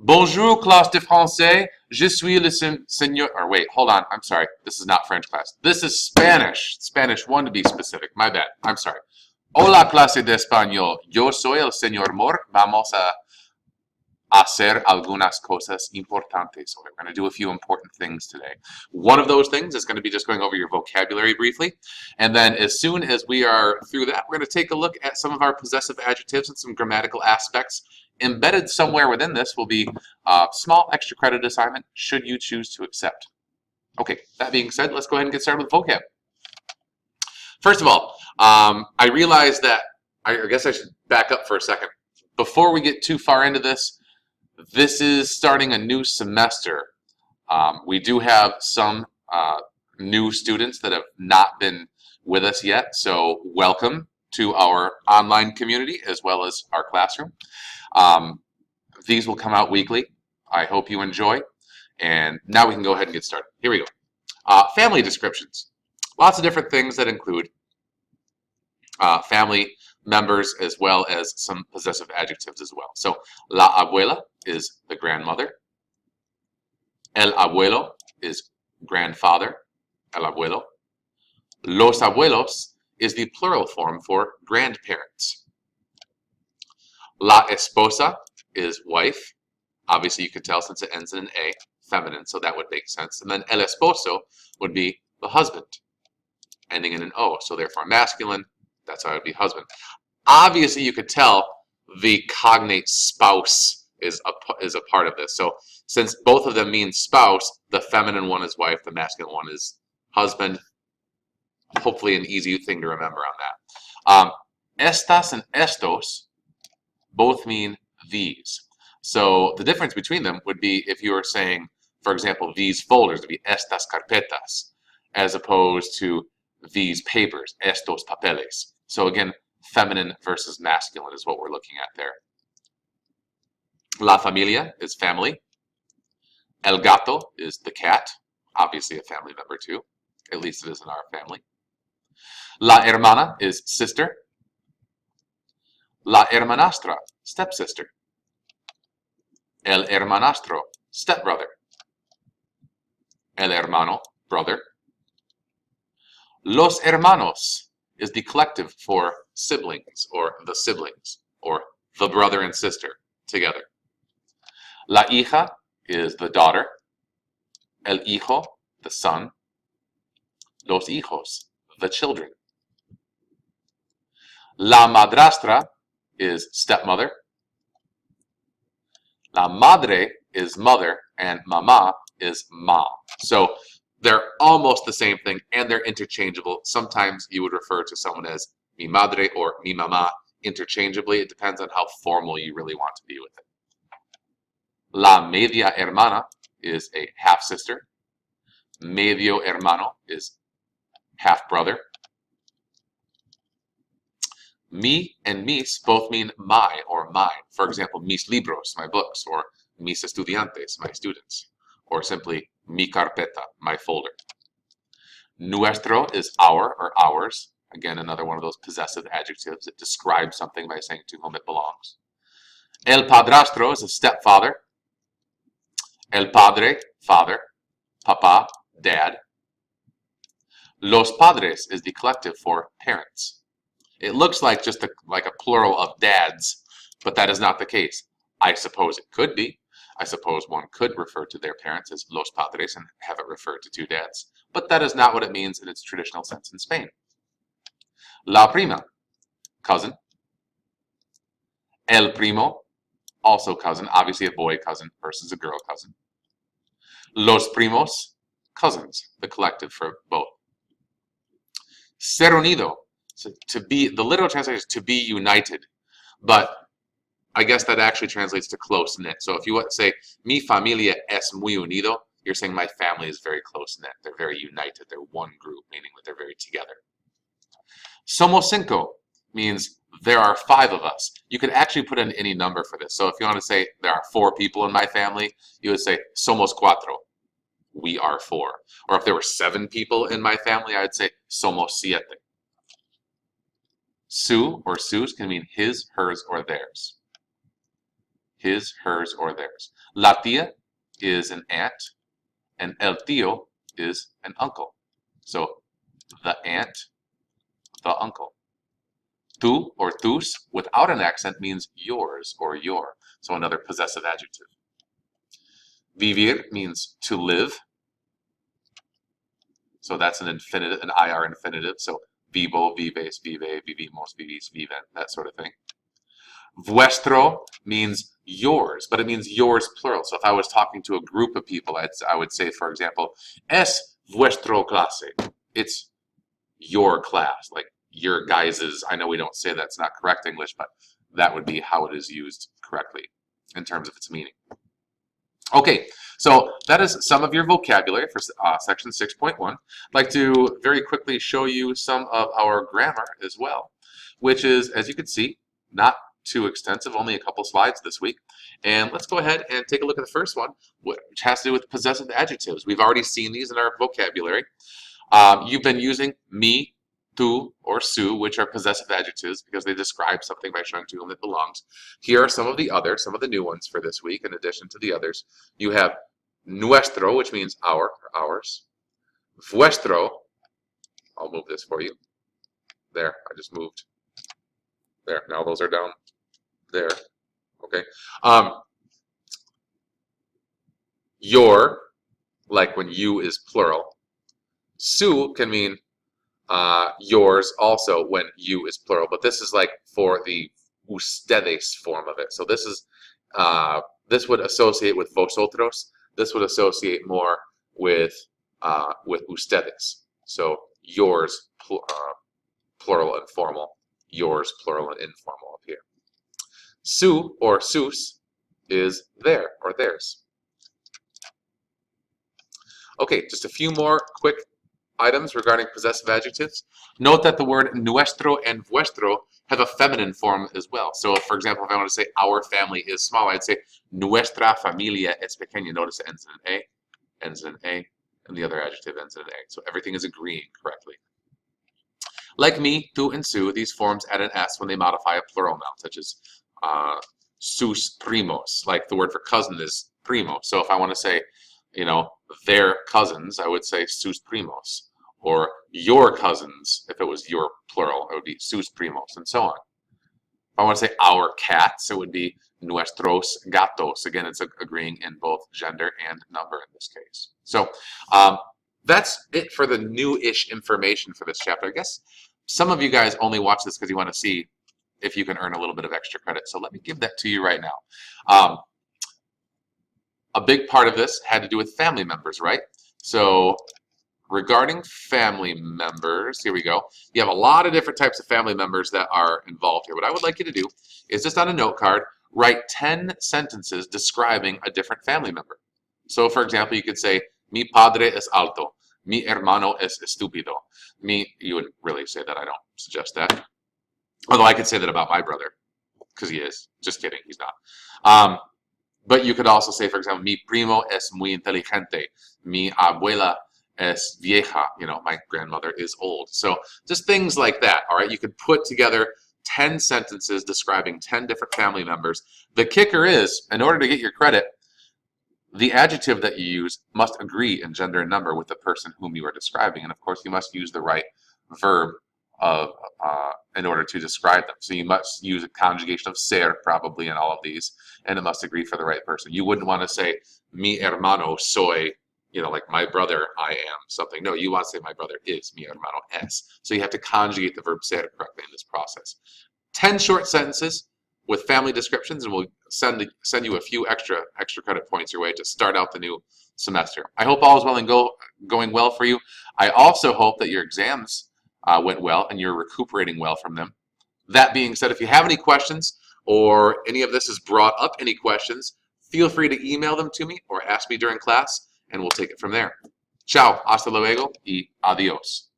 Bonjour, classe de français. Je suis le seigneur. Or wait, hold on. I'm sorry. This is not French class. This is Spanish. Spanish 1 to be specific. My bad. I'm sorry. Hola, clase de español. Yo soy el señor Moore. Vamos a hacer algunas cosas importantes. We're going to do a few important things today. One of those things is going to be just going over your vocabulary briefly. And then as soon as we are through that, we're going to take a look at some of our possessive adjectives and some grammatical aspects. Embedded somewhere within this will be a small extra credit assignment should you choose to accept. Okay, that being said, let's go ahead and get started with vocab. First of all, I realize that, I guess I should back up for a second. Before we get too far into this, this is starting a new semester. We do have some new students that have not been with us yet, so welcome to our online community as well as our classroom. These will come out weekly. I hope you enjoy. And now we can go ahead and get started. Here we go. Family descriptions. Lots of different things that include family members as well as some possessive adjectives as well. So, la abuela is the grandmother. El abuelo is grandfather. El abuelo. Los abuelos is the plural form for grandparents. La esposa is wife. Obviously, you can tell since it ends in an A, feminine, so that would make sense. And then el esposo would be the husband, ending in an O, so therefore masculine. That's how it would be husband. Obviously, you could tell the cognate spouse is a part of this. So since both of them mean spouse, the feminine one is wife, the masculine one is husband. Hopefully an easy thing to remember on that. Estas and estos both mean these. So the difference between them would be if you were saying, for example, these folders would be estas carpetas, as opposed to these papers, estos papeles. So again, feminine versus masculine is what we're looking at there. La familia is family. El gato is the cat, obviously a family member too. At least it is in our family. La hermana is sister. La hermanastra, stepsister. El hermanastro, stepbrother. El hermano, brother. Los hermanos is the collective for siblings, or the siblings, or the brother and sister together. La hija is the daughter. El hijo, the son. Los hijos, the children. La madrastra is stepmother. La madre is mother, and mama is mom. So they're almost the same thing, and they're interchangeable. Sometimes you would refer to someone as mi madre or mi mama interchangeably. It depends on how formal you really want to be with it. La media hermana is a half-sister. Medio hermano is half-brother. Mi and mis both mean my or mine. For example, mis libros, my books, or mis estudiantes, my students, or simply mi carpeta, my folder. Nuestro is our or ours. Again, another one of those possessive adjectives that describes something by saying to whom it belongs. El padrastro is a stepfather. El padre, father. Papa, dad. Los padres is the collective for parents. It looks like just like a plural of dads, but that is not the case. I suppose it could be. I suppose one could refer to their parents as los padres and have it refer to two dads, but that is not what it means in its traditional sense in Spain. La prima, cousin. El primo, also cousin, obviously a boy cousin versus a girl cousin. Los primos, cousins, the collective for both. Ser unido, so to be, the literal translation is to be united, but I guess that actually translates to close-knit. So if you say, mi familia es muy unido, you're saying my family is very close-knit. They're very united. They're one group, meaning that they're very together. Somos cinco means there are 5 of us. You could actually put in any number for this. So if you want to say there are 4 people in my family, you would say somos cuatro. We are 4. Or if there were 7 people in my family, I would say somos siete. Su or sus can mean his, hers, or theirs. his, hers, or theirs. La tía is an aunt, and el tío is an uncle. So the aunt, the uncle. Tú or tus without an accent means yours or your. So another possessive adjective. Vivir means to live. So that's an infinitive, an IR infinitive. So vivo, vives, vive, vivimos, vivis, viven, that sort of thing. Vuestro means yours, but it means yours plural. So if I was talking to a group of people, I would say, for example, es vuestro clase. It's your class, like your guys's. I know we don't say that's not correct English, but that would be how it is used correctly in terms of its meaning. Okay, so that is some of your vocabulary for section 6.1. I'd like to very quickly show you some of our grammar as well, which is, as you can see, not too extensive, only a couple slides this week. And let's go ahead and take a look at the first one, which has to do with possessive adjectives. We've already seen these in our vocabulary. You've been using me, tu, or su, which are possessive adjectives because they describe something by showing to whom it belongs. Here are some of the others, some of the new ones for this week, in addition to the others. You have nuestro, which means our, or ours. Vuestro, I'll move this for you. There, I just moved. There, now those are down there. Okay. Your, like when you is plural. Su can mean yours also when you is plural, but this is like for the ustedes form of it. So this is this would associate with vosotros. This would associate more with ustedes. So yours plural and formal, yours plural and informal up here. Su or sus is their or theirs. Okay, just a few more quick items regarding possessive adjectives. Note that the word nuestro and vuestro have a feminine form as well. So, for example, if I want to say our family is small, I'd say nuestra familia es pequeña. Notice it ends in an A, and the other adjective ends in an A. So everything is agreeing correctly. Like me, tu, and su, these forms add an S when they modify a plural noun, such as sus primos. Like the word for cousin is primo. So if I want to say, you know, their cousins, I would say sus primos. Or your cousins, if it was your plural, it would be sus primos, and so on. If I want to say our cats, it would be nuestros gatos. Again, it's agreeing in both gender and number in this case. So that's it for the new-ish information for this chapter. I guess some of you guys only watch this because you want to see if you can earn a little bit of extra credit. So let me give that to you right now. A big part of this had to do with family members, right? So regarding family members, here we go. You have a lot of different types of family members that are involved here. What I would like you to do is just on a note card, write 10 sentences describing a different family member. So for example, you could say, mi padre es alto, mi hermano es estúpido. You wouldn't really say that, I don't suggest that. Although I could say that about my brother, because he is. Just kidding, he's not. But you could also say, for example, mi primo es muy inteligente, mi abuela es vieja, you know, my grandmother is old. So just things like that, all right? You could put together 10 sentences describing 10 different family members. The kicker is, in order to get your credit, the adjective that you use must agree in gender and number with the person whom you are describing. And of course, you must use the right verb in order to describe them. So you must use a conjugation of ser probably in all of these, and it must agree for the right person. You wouldn't want to say, mi hermano soy, you know, like my brother, I am something. No, you want to say my brother is, mi hermano es. So you have to conjugate the verb ser correctly in this process. 10 short sentences with family descriptions, and we'll send you a few extra credit points your way to start out the new semester. I hope all is well and going well for you. I also hope that your exams went well and you're recuperating well from them. That being said, if you have any questions or any of this has brought up any questions, feel free to email them to me or ask me during class, and we'll take it from there. Ciao, hasta luego y adios.